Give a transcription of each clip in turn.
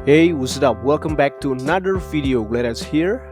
Hey, what's up? Welcome back to another video. Glad here.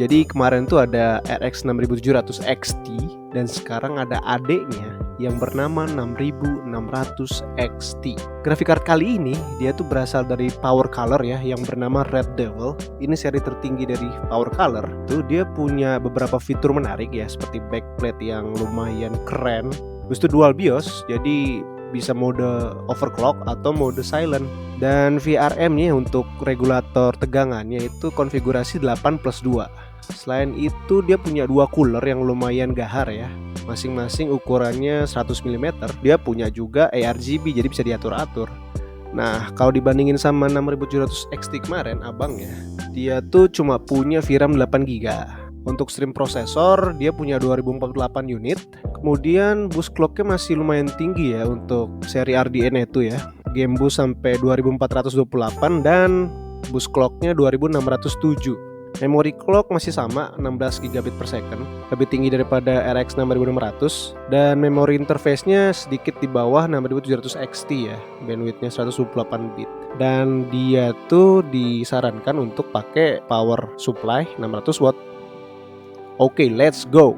Jadi kemarin tuh ada RX 6700 XT dan sekarang ada adeknya yang bernama 6600 XT. Graphic card kali ini dia tuh berasal dari Power Color ya, yang bernama Red Devil. Ini seri tertinggi dari Power Color. Tuh dia punya beberapa fitur menarik ya, seperti backplate yang lumayan keren. Terus itu dual BIOS, jadi bisa mode overclock atau mode silent. Dan VRM-nya untuk regulator tegangannya itu konfigurasi 8+2. Selain itu dia punya dua cooler yang lumayan gahar ya, masing-masing ukurannya 100 mm. Dia punya juga ARGB, jadi bisa diatur-atur. Nah, kalau dibandingin sama 6700 XT kemarin abangnya, dia tuh cuma punya VRAM 8GB. Untuk stream prosesor dia punya 2048 unit. Kemudian boost clocknya masih lumayan tinggi ya untuk seri RDNA itu ya. Game boost sampai 2428 dan boost clocknya 2607. Memory clock masih sama 16 GB per second, lebih tinggi daripada RX 6600. Dan memory interface-nya sedikit di bawah 6700 XT ya, bandwidth-nya 128 bit. Dan dia tuh disarankan untuk pakai power supply 600 watt. Oke, let's go.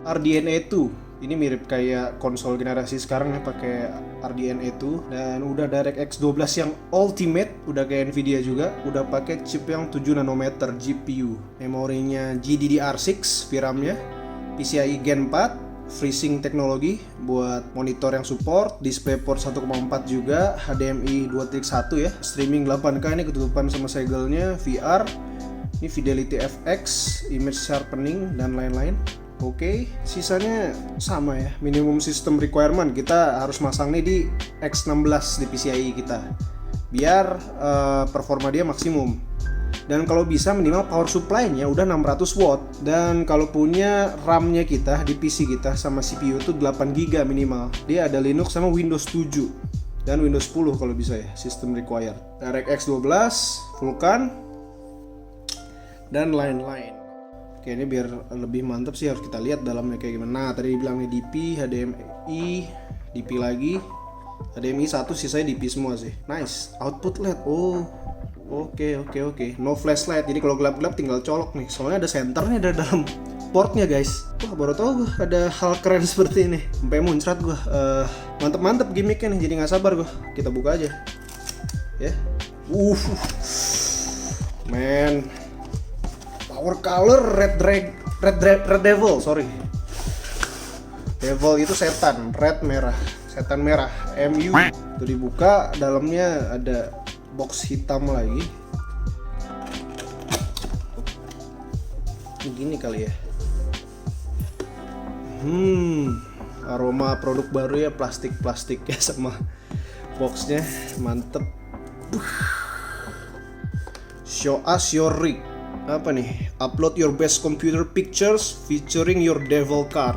RDNA 2 ini mirip kayak konsol generasi sekarang ya, pakai RDNA 2 dan udah DirectX 12 yang ultimate, udah kayak Nvidia juga, udah pakai chip yang 7 nanometer GPU. Memorinya GDDR6, VRAM-nya PCIe Gen 4, FreeSync teknologi buat monitor yang support, DisplayPort 1.4 juga, HDMI 2.1 ya, streaming 8K ini ketutupan sama segelnya, VR. Ini Fidelity FX, image sharpening dan lain-lain. Oke, sisanya sama ya. Minimum system requirement kita harus masang nih di X16 di PCIe kita, biar performa dia maksimum. Dan kalau bisa minimal power supply-nya udah 600 watt. Dan kalau punya RAM-nya kita di PC kita sama CPU tuh 8GB minimal. Dia ada Linux sama Windows 7 dan Windows 10 kalau bisa ya, system required. DirectX 12, Vulkan dan lain-lain. Oke, ini biar lebih mantap sih harus kita lihat dalamnya kayak gimana. Nah, tadi dibilangnya DP, HDMI, DP lagi, HDMI 1, sisanya DP semua sih. Nice. Output LED. Oh, oke. No flashlight. Jadi kalau gelap-gelap tinggal colok nih. Soalnya ada senternya dari dalam portnya guys. Wah, baru tau gue ada hal keren seperti ini. Sampai muncrat gue. Mantep gimmicknya nih. Jadi nggak sabar gue. Kita buka aja. Ya. Man. Power Color Red Devil, sorry. Devil itu setan, red merah, setan merah, MU. Itu dibuka, dalamnya ada box hitam lagi. Begini kali ya. Aroma produk baru ya, plastik ya sama boxnya, mantep. Show us your rig. Apa nih? Upload your best computer pictures featuring your Devil card.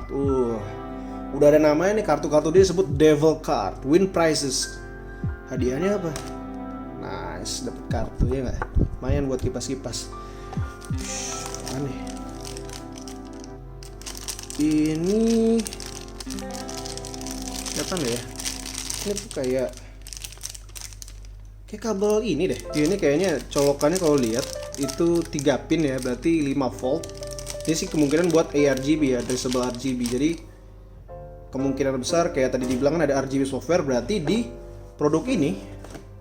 Udah ada namanya nih, kartu-kartu dia disebut Devil card. Win prizes. Hadiahnya apa? Nice, dapat kartu ya nggak? Lumayan buat kipas-kipas. Aneh. Ini apa ya? Ini tuh kayak kabel ini deh. Ini kayaknya colokannya kalau lihat itu 3 pin ya, berarti 5 volt. Ini sih kemungkinan buat ARGB ya, addressable RGB. Jadi kemungkinan besar kayak tadi dibilang kan ada RGB software, berarti di produk ini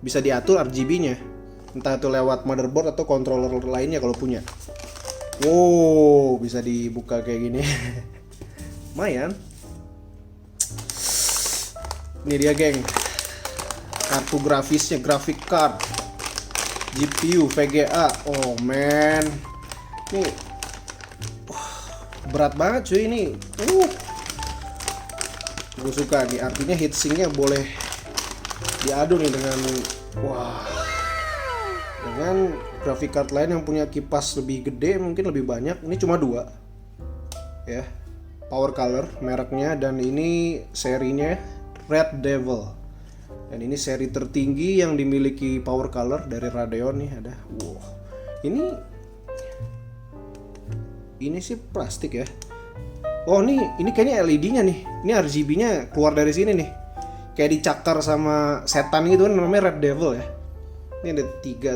bisa diatur RGB-nya. Entah itu lewat motherboard atau controller lainnya kalau punya. Wow, bisa dibuka kayak gini. Lumayan. Ini dia geng, kartu grafisnya, graphic card, GPU, VGA. Oh man, ini berat banget cuy ini. Gue suka nih, artinya heatsinknya boleh diadu nih dengan dengan graphic card lain yang punya kipas lebih gede, mungkin lebih banyak. Ini cuma 2 ya, Power Color mereknya, dan ini serinya Red Devil. Dan ini seri tertinggi yang dimiliki Power Color dari Radeon nih ada. Wow. Ini sih plastik ya. Oh, ini kayaknya LED-nya nih. Ini RGB-nya keluar dari sini nih. Kayak dicakar sama setan gitu kan, namanya Red Devil ya. Ini ada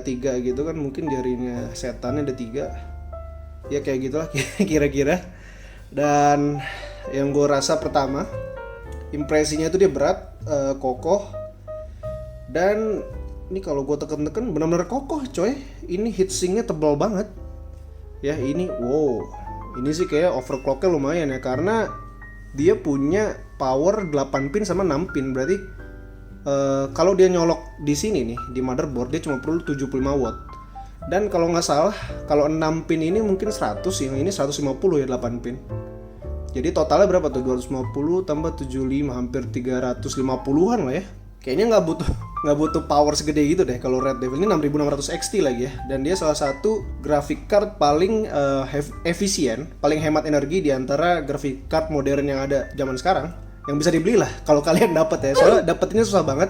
tiga gitu kan, mungkin jarinya setannya ada 3. Ya kayak gitulah kira-kira. Dan yang gue rasa pertama, impresinya itu dia berat, kokoh. Dan ini kalau gue tekan-tekan benar-benar kokoh coy. Ini heatsinknya tebal banget. Ya ini wow. Ini sih kayak overclocknya lumayan ya, karena dia punya power 8 pin sama 6 pin. Berarti kalau dia nyolok di sini nih di motherboard dia cuma perlu 75 watt. Dan kalau nggak salah kalau 6 pin ini mungkin 100, yang ini 150 ya 8 pin. Jadi totalnya berapa tuh? 250 tambah 75 hampir 350-an lah ya. Kayaknya nggak butuh power segede gitu deh kalau Red Devil ini 6600 XT lagi ya. Dan dia salah satu graphic card paling efisien, paling hemat energi di antara graphic card modern yang ada zaman sekarang. Yang bisa dibeli lah kalau kalian dapat ya, soalnya dapetinnya susah banget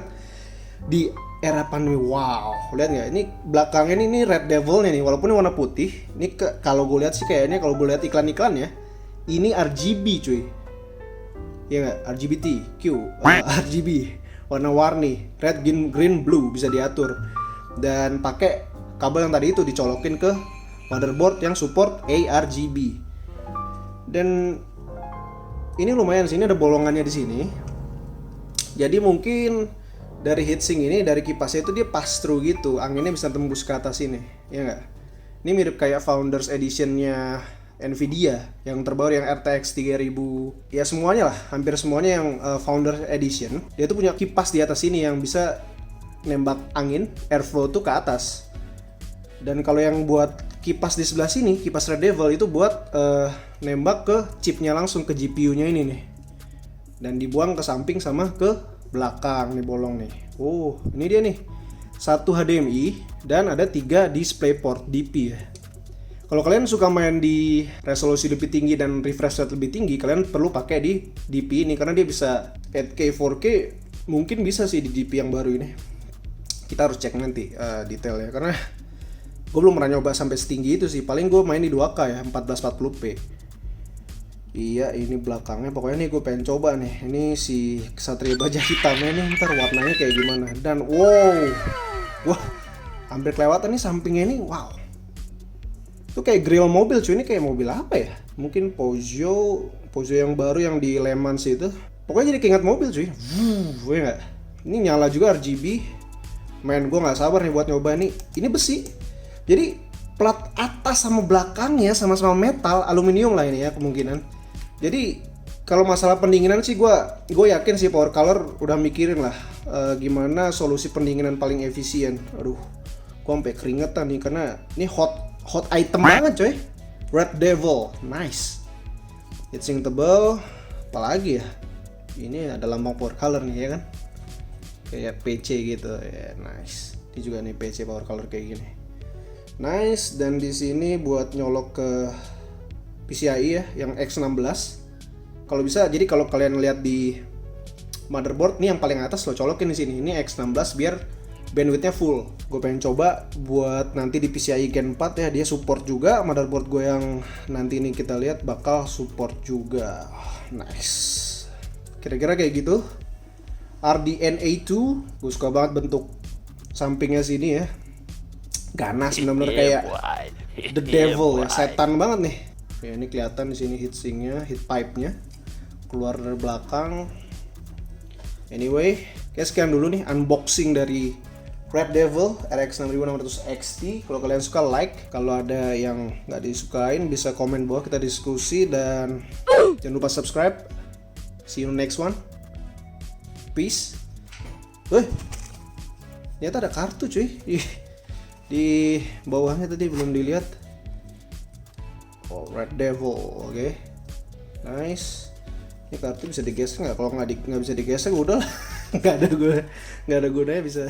di era pandemi. Wow, lihat nggak? Ini belakangnya ini Red Devil-nya nih, walaupun ini warna putih. Ini kalau gue lihat sih kayaknya, kalau gue lihat iklan-iklannya ini RGB cuy, ya nggak? RGBTQ, RGB, warna-warni, red, green, blue bisa diatur. Dan pakai kabel yang tadi itu dicolokin ke motherboard yang support ARGB. Dan ini lumayan sih, ini ada bolongannya di sini. Jadi mungkin dari heatsink ini, dari kipasnya itu dia pass through gitu, anginnya bisa tembus ke atas sini, ya nggak? Ini mirip kayak Founders Edition-nya Nvidia yang terbaru, yang RTX 3000. Ya semuanya lah, hampir semuanya yang Founders Edition. Dia tuh punya kipas di atas sini yang bisa nembak angin, airflow tuh ke atas. Dan kalau yang buat kipas di sebelah sini, kipas Red Devil itu buat nembak ke chipnya langsung, ke GPU-nya ini nih. Dan dibuang ke samping sama ke belakang nih, bolong nih. Oh, ini dia nih. 1 HDMI dan ada 3 DisplayPort DP ya. Kalau kalian suka main di resolusi lebih tinggi dan refresh rate lebih tinggi, kalian perlu pakai di DP ini karena dia bisa 8K, 4K, mungkin bisa sih di DP yang baru ini. Kita harus cek nanti detailnya, karena gue belum pernah nyoba sampai setinggi itu sih. Paling gue main di 2K ya, 1440p. Iya, ini belakangnya pokoknya nih gue pengen coba nih. Ini si Ksatria Baja hitamnya nih, ntar warnanya kayak gimana. Dan wow, wah, hampir kelewatan nih sampingnya ini. Wow, itu kayak grill mobil cuy. Ini kayak mobil apa ya? Mungkin Peugeot yang baru yang di Le Mans itu. Pokoknya jadi keinget mobil cuy. Gue nggak. Ini nyala juga RGB. Men, gue nggak sabar nih buat nyoba nih. Ini besi. Jadi plat atas sama belakangnya sama-sama metal, aluminium lah ini ya kemungkinan. Jadi kalau masalah pendinginan sih gue yakin sih Power Color udah mikirin lah gimana solusi pendinginan paling efisien. Aduh, gue sampai keringetan nih karena ini hot item banget coy. Red Devil, nice. Heatsink tebal, apalagi ya? Ini ada lambang Power Color nih ya kan? Kayak PC gitu ya, nice. Ini juga nih PC Power Color kayak gini. Nice. Dan di sini buat nyolok ke PCIe ya, yang X16. Kalau bisa, jadi kalau kalian lihat di motherboard nih yang paling atas lo colokin di sini. Ini X16 biar bandwidthnya full. Gue pengen coba buat nanti di PCIe Gen 4 ya, dia support juga. Motherboard gue yang nanti ini kita lihat bakal support juga. Nice. Kira-kira kayak gitu. RDNA2, gue suka banget bentuk sampingnya sini ya. Ganas bener-bener kayak The Devil ya, setan banget nih. Ya, ini kelihatan di sini heatsinknya, heat pipe-nya keluar dari belakang. Anyway, kayak sekian dulu nih unboxing dari Red Devil RX 6600 XT. Kalau kalian suka like, kalau ada yang nggak disukain bisa komen bawah, kita diskusi. Dan jangan lupa subscribe. See you next one. Peace. Ternyata ada kartu cuy. Di bawahnya tadi belum dilihat. Oh, Red Devil, oke. Nice. Ini kartu bisa digesek nggak? Kalau nggak bisa digesek udah nggak ada gunanya bisa.